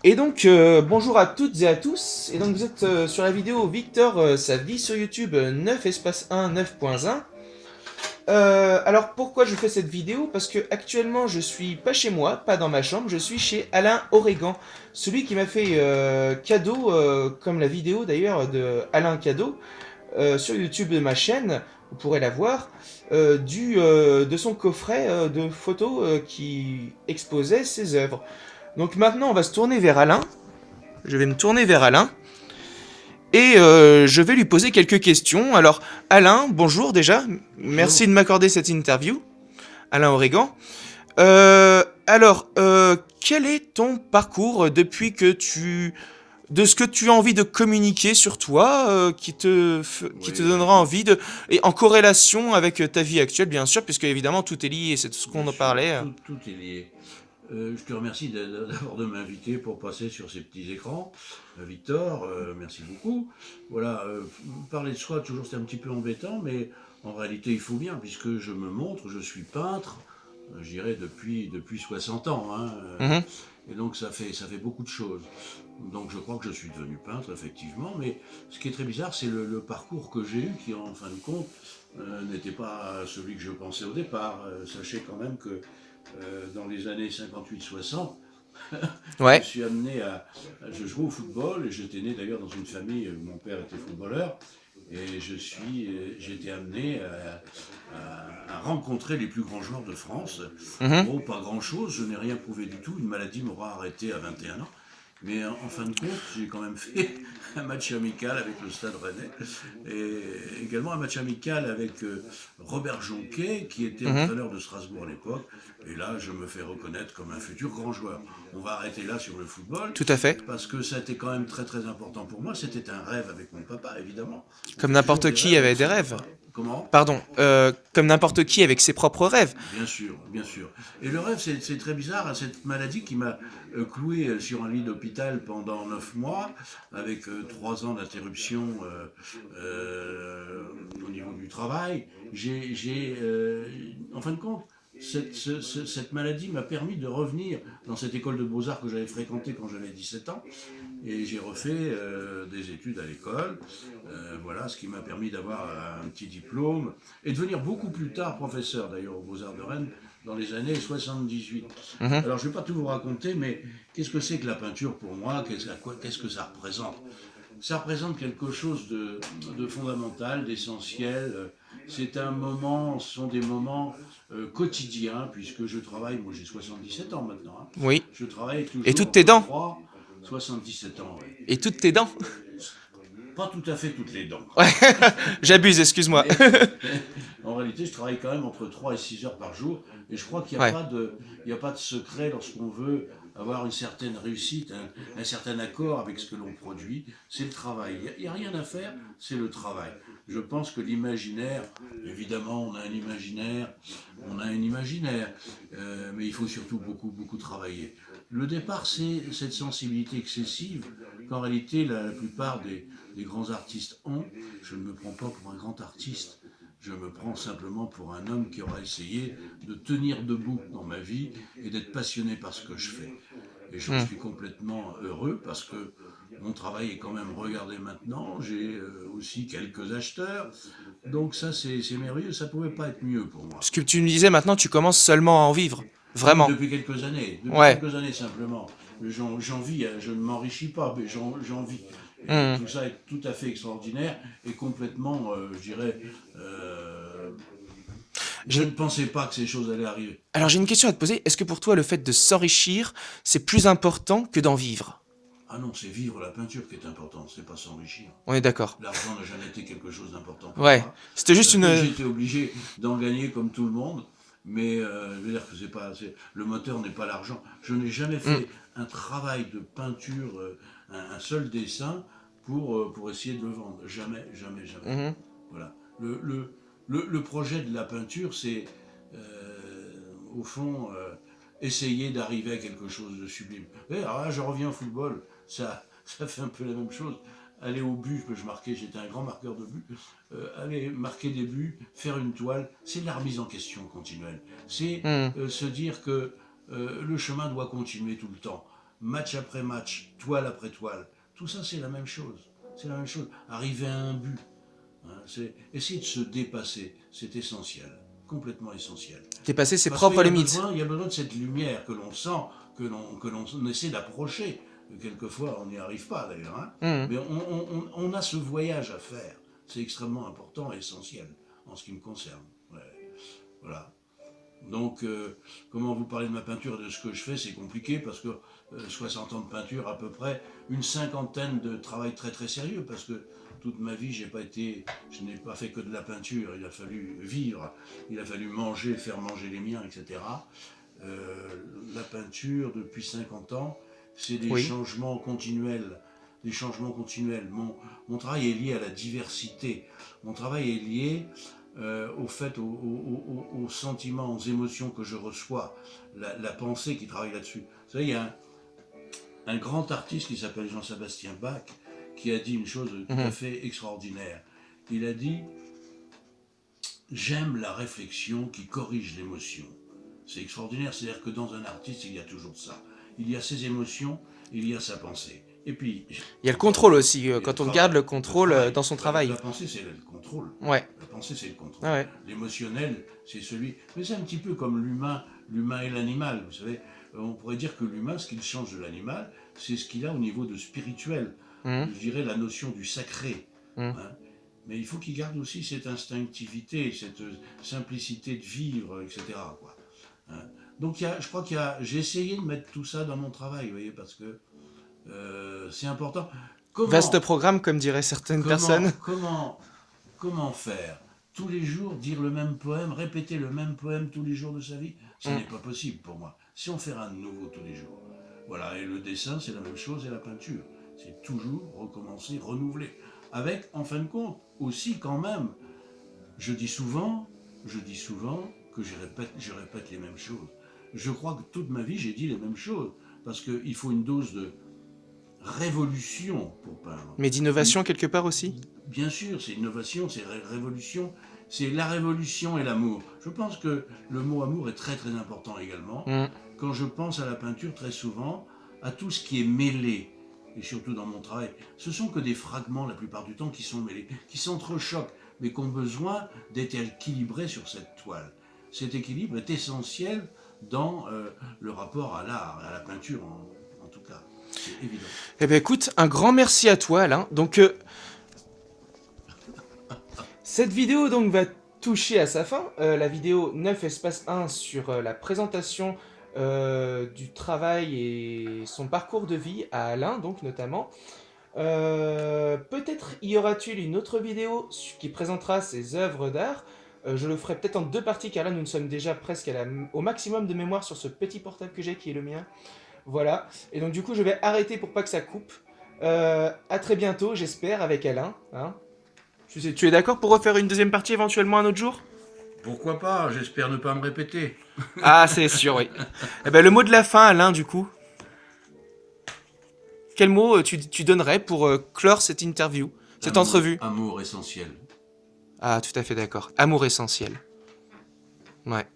Et donc, bonjour à toutes et à tous. Et donc, vous êtes sur la vidéo Victor, sa vie sur YouTube 9 espace 1 9.1. Alors, pourquoi je fais cette vidéo? Parce que actuellement, je suis pas chez moi, pas dans ma chambre, je suis chez Alain Oregan. Celui qui m'a fait cadeau, comme la vidéo d'ailleurs de Alain Cadeau, sur YouTube de ma chaîne, vous pourrez la voir, de son coffret de photos qui exposait ses œuvres. Donc maintenant, on va se tourner vers Alain. Je vais me tourner vers Alain et je vais lui poser quelques questions. Alors, Alain, bonjour déjà. Merci Bonjour. de m'accorder cette interview. Alain Oregan. Quel est ton parcours depuis que tu... de ce que tu as envie de communiquer sur toi, qui te Oui, bah donnera écoute, envie de... Et en corrélation avec ta vie actuelle, bien sûr, puisque évidemment tout est lié, c'est ce bien qu'on en sûr, parlait. tout est lié. Je te remercie d'abord de m'inviter pour passer sur ces petits écrans. Victor, merci beaucoup. Voilà, parler de soi, toujours c'est un petit peu embêtant, mais en réalité il faut bien, puisque je me montre, je suis peintre, je dirais depuis 60 ans. Hein, Mhm. et donc ça fait beaucoup de choses. Donc je crois que je suis devenu peintre, effectivement, mais ce qui est très bizarre, c'est le parcours que j'ai eu, qui en fin de compte n'était pas celui que je pensais au départ. Sachez quand même que dans les années 58-60, je Ouais. suis amené je jouais au football, et j'étais né d'ailleurs dans une famille où mon père était footballeur, et j'ai été amené à rencontrer les plus grands joueurs de France. Mhm. Bon, pas grand-chose, je n'ai rien prouvé du tout, une maladie m'aura arrêté à 21 ans. Mais en fin de compte, j'ai quand même fait un match amical avec le Stade Rennais et également un match amical avec Robert Jonquet, qui était Mhm. entraîneur de Strasbourg à l'époque. Et là, je me fais reconnaître comme un futur grand joueur. On va arrêter là sur le football, Tout à fait. parce que ça a été quand même très très important pour moi. C'était un rêve avec mon papa, évidemment. On Comme fait toujours n'importe des qui rêves avait avec des son rêves. papa. Comment? Pardon, comme n'importe qui avec ses propres rêves. Bien sûr, bien sûr. Et le rêve, c'est très bizarre, hein, cette maladie qui m'a cloué sur un lit d'hôpital pendant 9 mois, avec 3 ans d'interruption au niveau du travail. En fin de compte, cette maladie m'a permis de revenir dans cette école de beaux-arts que j'avais fréquentée quand j'avais 17 ans. Et j'ai refait des études à l'école. Voilà, ce qui m'a permis d'avoir un petit diplôme et de devenir beaucoup plus tard professeur d'ailleurs aux Beaux-Arts de Rennes dans les années 78. Mhm. Alors je ne vais pas tout vous raconter, mais qu'est-ce que c'est que la peinture pour moi? Qu'est-ce que ça représente? Ça représente quelque chose de fondamental, d'essentiel. C'est un moment, ce sont des moments quotidiens, puisque je travaille, moi j'ai 77 ans maintenant, hein. Oui. Je travaille Et toutes toujours, tes je dents. crois, 77 ans, ouais. Et toutes tes dents. Pas tout à fait toutes les dents. Ouais. J'abuse, excuse-moi. Mais en réalité, je travaille quand même entre 3 et 6 heures par jour. Et je crois qu'il n'y a, Ouais. pas de, il y a pas de secret lorsqu'on veut avoir une certaine réussite, un certain accord avec ce que l'on produit. C'est le travail. Il n'y a rien à faire, c'est le travail. Je pense que l'imaginaire, évidemment, on a un imaginaire, mais il faut surtout beaucoup, beaucoup travailler. Le départ, c'est cette sensibilité excessive qu'en réalité la plupart des grands artistes ont. Je ne me prends pas pour un grand artiste, je me prends simplement pour un homme qui aura essayé de tenir debout dans ma vie et d'être passionné par ce que je fais. Et j'en Hmm. suis complètement heureux parce que mon travail est quand même regardé maintenant. J'ai aussi quelques acheteurs. Donc ça, c'est merveilleux. Ça ne pouvait pas être mieux pour moi. Ce que tu me disais maintenant, tu commences seulement à en vivre. Oui, Vraiment. depuis Ouais. quelques années simplement. J'en vis, hein. Je ne m'enrichis pas, mais j'en vis. Et Hmm. tout ça est tout à fait extraordinaire et complètement, je dirais, je ne J'ai- pensais pas que ces choses allaient arriver. Alors j'ai une question à te poser. Est-ce que pour toi, le fait de s'enrichir, c'est plus important que d'en vivre? Ah non, c'est vivre la peinture qui est important, c'est pas s'enrichir. On est d'accord. L'argent n'a jamais été quelque chose d'important pour Ouais. moi. C'était juste une... J'ai été obligé d'en gagner comme tout le monde, mais je veux dire que le moteur n'est pas l'argent. Je n'ai jamais Hmm. fait un travail de peinture, un seul dessin pour essayer de le vendre. Jamais, jamais, jamais. Mhm. Voilà. Le projet de la peinture, c'est au fond essayer d'arriver à quelque chose de sublime. Et alors là, je reviens au football, ça fait un peu la même chose. Aller au but, je marquais, j'étais un grand marqueur de but, aller marquer des buts, faire une toile, c'est de la remise en question continuelle. C'est Hmm. se dire que le chemin doit continuer tout le temps. match après match, toile après toile, tout ça c'est la même chose. C'est la même chose. Arriver à un but, hein, c'est essayer de se dépasser, c'est essentiel, complètement essentiel. Dépasser ses Parce propres qu'il y a limites. besoin, il y a besoin de cette lumière que l'on sent, que l'on essaie d'approcher. Quelquefois, on n'y arrive pas d'ailleurs, hein. Mhm. Mais on a ce voyage à faire. C'est extrêmement important et essentiel en ce qui me concerne. Ouais. Voilà. Donc, comment vous parler de ma peinture et de ce que je fais, c'est compliqué parce que 60 ans de peinture à peu près, une cinquantaine de travail très très sérieux parce que toute ma vie, je n'ai pas fait que de la peinture, il a fallu vivre, il a fallu manger, faire manger les miens, etc. La peinture, depuis 50 ans, c'est des Oui. changements continuels. Des changements continuels. Mon travail est lié à la diversité. Mon travail est lié au fait, aux sentiments, aux émotions que je reçois, la pensée qui travaille là-dessus. Vous savez, il y a un grand artiste qui s'appelle Jean-Sébastien Bach qui a dit une chose tout à Mhm. fait extraordinaire. Il a dit « J'aime la réflexion qui corrige l'émotion ». C'est extraordinaire, c'est-à-dire que dans un artiste, il y a toujours ça. Il y a ses émotions, il y a sa pensée. Et puis, Il y a le encore, contrôle aussi, il y a le quand on garde travail. le contrôle dans son travail. La pensée, c'est le contrôle. Ouais. La pensée, c'est le contrôle. Ah ouais. L'émotionnel, c'est celui... Mais c'est un petit peu comme l'humain et l'animal, vous savez. On pourrait dire que l'humain, ce qu'il change de l'animal, c'est ce qu'il a au niveau de spirituel. Mhm. Je dirais la notion du sacré. Mhm. Hein. Mais il faut qu'il garde aussi cette instinctivité, cette simplicité de vivre, etc. Quoi. Hein. Donc je crois j'ai essayé de mettre tout ça dans mon travail, vous voyez, parce que c'est important. Vaste programme, comme diraient certaines personnes. Comment faire tous les jours, dire le même poème, répéter le même poème tous les jours de sa vie, ce n'est pas possible pour moi. Si on fait un nouveau tous les jours. Voilà, et le dessin, c'est la même chose, et la peinture. C'est toujours recommencer, renouveler. Avec, en fin de compte, aussi quand même, je dis souvent que je répète les mêmes choses. Je crois que toute ma vie, j'ai dit les mêmes choses. Parce qu'il faut une dose de révolution pour peindre. Mais d'innovation quelque part aussi. Bien sûr, c'est innovation, c'est révolution, c'est la révolution et l'amour. Je pense que le mot amour est très très important également. Mhm. Quand je pense à la peinture, très souvent, à tout ce qui est mêlé, et surtout dans mon travail, ce sont que des fragments la plupart du temps qui sont mêlés, qui s'entrechoquent, mais qui ont besoin d'être équilibrés sur cette toile. Cet équilibre est essentiel dans le rapport à l'art, à la peinture en tout cas. C'est évident. Eh ben écoute, un grand merci à toi Alain. Donc cette vidéo donc va toucher à sa fin. La vidéo 9 espace 1 sur la présentation du travail et son parcours de vie à Alain, donc notamment. Peut-être y aura-t-il une autre vidéo qui présentera ses œuvres d'art. Je le ferai peut-être en 2 parties car là nous sommes déjà presque au maximum de mémoire sur ce petit portable que j'ai qui est le mien. Voilà, et donc du coup je vais arrêter pour pas que ça coupe. À très bientôt, j'espère, avec Alain. Hein. Tu es d'accord pour refaire une deuxième partie éventuellement un autre jour? Pourquoi pas? J'espère ne pas me répéter. Ah, c'est sûr, oui. Eh ben, le mot de la fin, Alain, du coup. Quel mot tu donnerais pour clore cette interview, cette entrevue? Amour essentiel. Ah, tout à fait d'accord. Amour essentiel. Ouais.